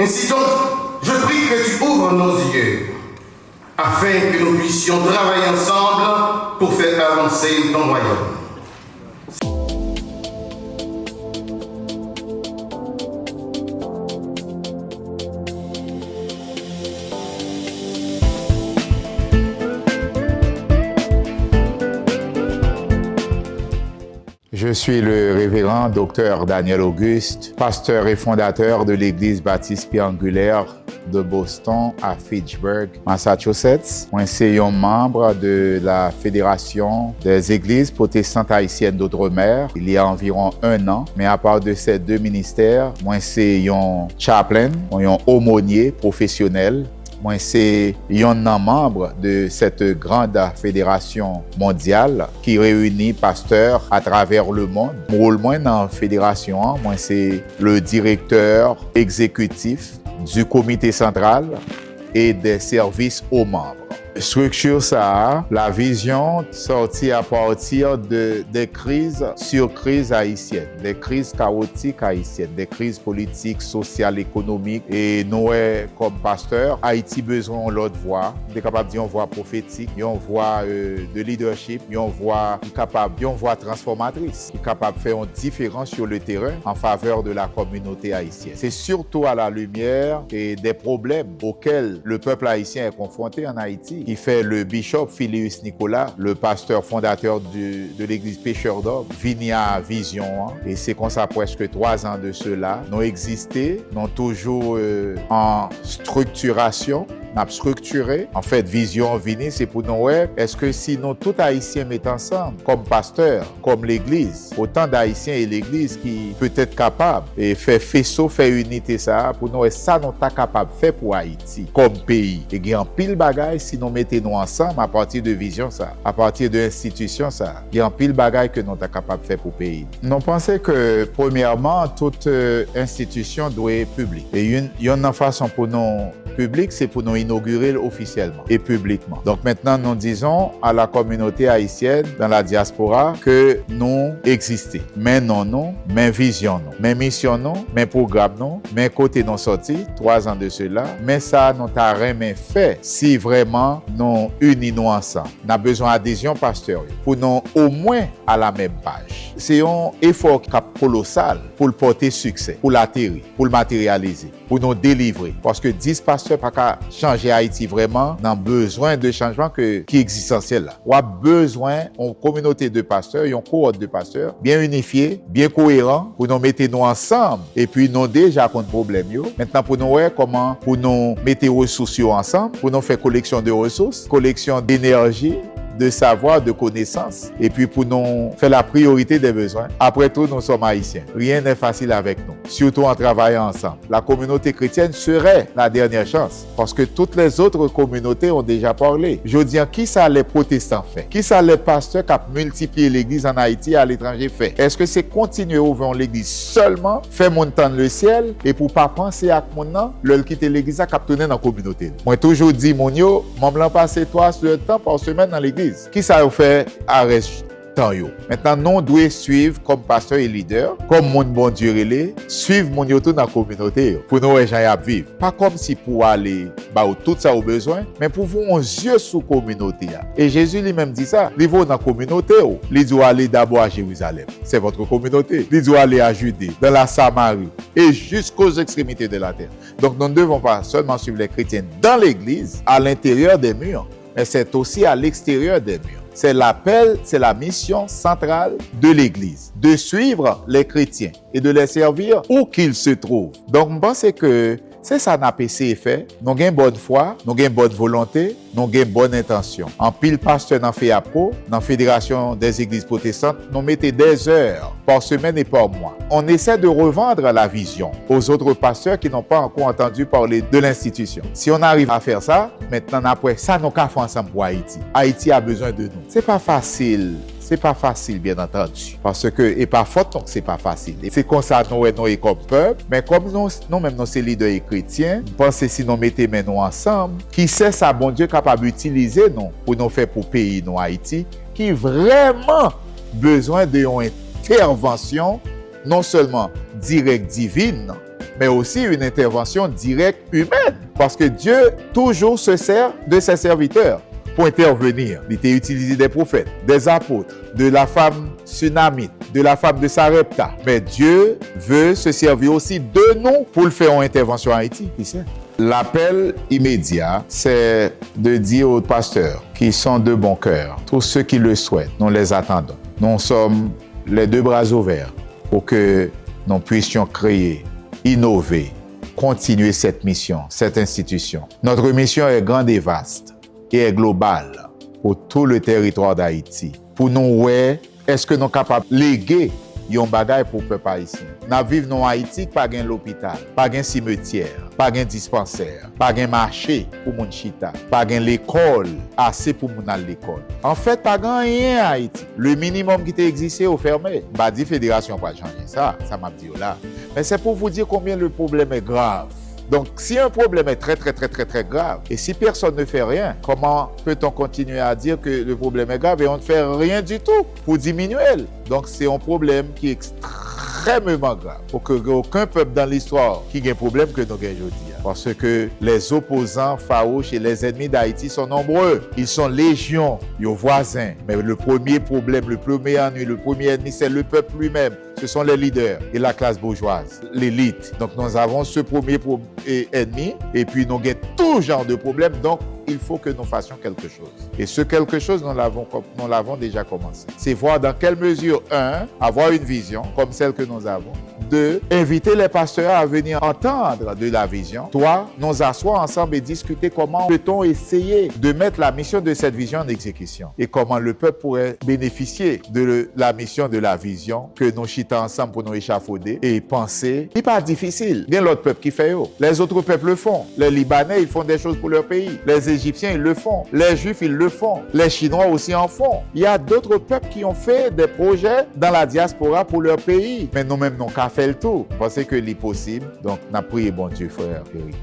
Ainsi donc, je prie que tu ouvres nos yeux, afin que nous puissions travailler ensemble pour faire avancer ton royaume. Je suis le révérend Dr Daniel Auguste, pasteur et fondateur de l'Église baptiste Pied-Angulaire de Boston à Fitchburg, Massachusetts. Je suis un membre de la Fédération des Églises protestantes haïtiennes d'Outre-mer il y a environ 1 an. Mais à part de ces 2 ministères, je suis un chaplain, un aumônier professionnel. Moi, c'est un membre de cette grande fédération mondiale qui réunit pasteurs à travers le monde. Mon rôle dans la fédération, moi, c'est le directeur exécutif du comité central et des services aux membres. Structure ça, la vision sortie à partir des crises sur crises haïtiennes, des crises chaotiques haïtiennes, des crises politiques, sociales, économiques. Et nous, comme pasteurs, Haïti besoin de l'autre voix, de capable d'une voix prophétique, d'une voix de leadership, d'une voix capable, d'une voix transformatrice, qui est capable de faire une différence sur le terrain en faveur de la communauté haïtienne. C'est surtout à la lumière des problèmes auxquels le peuple haïtien est confronté en Haïti qui fait le bishop Phileus Nicolas, le pasteur fondateur de l'église Pécheur d'Homme, Vinia Vision. Et c'est comme ça presque 3 ans de cela. Nous existé, nous toujours en structuration. N'a structuré. En fait, Vision Vini, c'est pour nous, est-ce que si nous, tous Haïtiens mettent ensemble, comme pasteurs, comme l'Église, autant d'Haïtiens et l'Église qui peut être capable et faire faisceau, faire unité, ça, pour nous, ça, nous sommes capables de faire pour Haïti, comme pays. Et il y a un pile bagaille si nous mettons ensemble à partir de Vision, ça, à partir de l'institution, ça. Il y a un pile bagaille que nous sommes capables de faire pour le pays. Nous pensons que, premièrement, toute institution doit être publique. Et il y a une façon pour nous publique, c'est pour nous inaugurer officiellement et publiquement. Donc maintenant, nous disons à la communauté haïtienne dans la diaspora que nous existons. Mais non, mais vision non, mais mission non, mais programme non, mais côté non sorti, 3 ans de cela, mais ça, nous t'as rien fait si vraiment nous unis nous ensemble. Nous avons besoin d'adhésion pasteur pour nous au moins à la même page. C'est un effort colossal pour le porter succès, pour l'atterrir, pour le matérialiser, pour nous délivrer. Parce que 10 pasteurs pas qu'à changer Haïti vraiment, on a besoin de changement qui est existentiel là. On a besoin d'une communauté de pasteurs, une cohorte de pasteurs bien unifiés, bien cohérents pour nous mettre nous ensemble et puis nous déjà contre problème yo. Maintenant pour nous voir comment pour nous mettre ressources ensemble, pour nous faire collection de ressources, collection d'énergie, de savoir, de connaissances, et puis pour nous faire la priorité des besoins. Après tout, nous sommes haïtiens. Rien n'est facile avec nous, surtout en travaillant ensemble. La communauté chrétienne serait la dernière chance, parce que toutes les autres communautés ont déjà parlé. Je dis, qui ça les protestants fait? Qui ça les pasteurs qui ont multiplié l'église en Haïti et à l'étranger fait? Est-ce que c'est continuer à ouvrir l'église seulement, faire monter le ciel, et pour pas penser à mon nom, le quitter l'église à captonner dans la communauté? Moi, toujours dit, mon yo, m'en passer 3 temps par semaine dans l'église. Qui ça vous fait arrêter temps yo? Maintenant, nous devons suivre comme pasteur et leader, comme mon bon Dieu relais, suivre mon yoto dans la communauté yo, pour nous les gens y vivre. Pas comme si pour aller tout ça au besoin, mais pour vous un yeux sous communauté. Et Jésus lui-même dit ça, il va dans la communauté, il doit aller d'abord à Jérusalem, c'est votre communauté. Il doit aller à Judée, dans la Samarie et jusqu'aux extrémités de la terre. Donc nous ne devons pas seulement suivre les chrétiens dans l'église, à l'intérieur des murs, mais c'est aussi à l'extérieur des murs. C'est l'appel, c'est la mission centrale de l'Église, de suivre les chrétiens et de les servir où qu'ils se trouvent. Donc, je pense que c'est ça n'a pas fait. Nous avons une bonne foi, nous avons une bonne volonté, nous avons une bonne intention. En pile pasteur dans FEAPRO, dans la Fédération des Églises protestantes, nous mettons des heures par semaine et par mois. On essaie de revendre la vision aux autres pasteurs qui n'ont pas encore entendu parler de l'institution. Si on arrive à faire ça, maintenant après, ça nous avons fait ensemble pour Haïti. Haïti a besoin de nous. C'est pas facile. C'est pas facile, bien entendu. Parce que, et par faute, donc, c'est pas facile. Et c'est comme ça, nous, comme peuple. Mais comme nous-mêmes, nous, c'est leaders et chrétiens, nous pensons si nous mettons nous ensemble, qui sait ça, bon Dieu, capable d'utiliser nous, pour nous faire pour pays, nous, Haïti, qui vraiment besoin d'une intervention, non seulement directe divine, mais aussi une intervention directe humaine. Parce que Dieu toujours se sert de ses serviteurs pour intervenir. Il était utilisé des prophètes, des apôtres, de la femme Sunamite, de la femme de Sarepta. Mais Dieu veut se servir aussi de nous pour le faire en intervention en Haïti. Qui sait? L'appel immédiat, c'est de dire aux pasteurs qui sont de bon cœur, tous ceux qui le souhaitent, nous les attendons. Nous sommes les deux bras ouverts pour que nous puissions créer, innover, continuer cette mission, cette institution. Notre mission est grande et vaste et est globale pour tout le territoire d'Haïti. Pour nous, est-ce que nous sommes capables de léguer un bagage pour le peuple haïtien? Nous vivons en Haïti, pas de l'hôpital, pas de cimetière, pas de dispensaire, pas de marché pour mon chita, pas de l'école, assez pour mon aller l'école. En fait, pas de rien en Haïti. Le minimum qui existait est fermé. Bah, la fédération va changer ça m'a dit là. Mais c'est pour vous dire combien le problème est grave. Donc, si un problème est très grave, et si personne ne fait rien, comment peut-on continuer à dire que le problème est grave et on ne fait rien du tout pour diminuer? Donc, c'est un problème qui est extrêmement grave. Pour que aucun peuple dans l'histoire qui ait un problème que nous gagnons aujourd'hui. Parce que les opposants farouches et les ennemis d'Haïti sont nombreux. Ils sont légions, ils sont voisins. Mais le premier problème, le premier ennemi, le premier ennemi, c'est le peuple lui-même. Ce sont les leaders et la classe bourgeoise, l'élite. Donc nous avons ce premier ennemi et puis nous avons tout genre de problèmes. Donc il faut que nous fassions quelque chose. Et ce quelque chose, nous l'avons déjà commencé. C'est voir dans quelle mesure, avoir une vision comme celle que nous avons. 2, inviter les pasteurs à venir entendre de la vision. 3, nous asseoir ensemble et discuter comment peut-on essayer de mettre la mission de cette vision en exécution et comment le peuple pourrait bénéficier de la mission de la vision que nous chitons ensemble pour nous échafauder et penser. C'est pas difficile. Il y a l'autre peuple qui fait. Les autres peuples le font. Les Libanais, ils font des choses pour leur pays. Les Égyptiens, ils le font. Les Juifs, ils le font. Les Chinois aussi en font. Il y a d'autres peuples qui ont fait des projets dans la diaspora pour leur pays. Mais nous-mêmes, nous n'avons qu'à faire le tout. Pensez que c'est possible. Donc, n'a prié bon Dieu, frère Eric.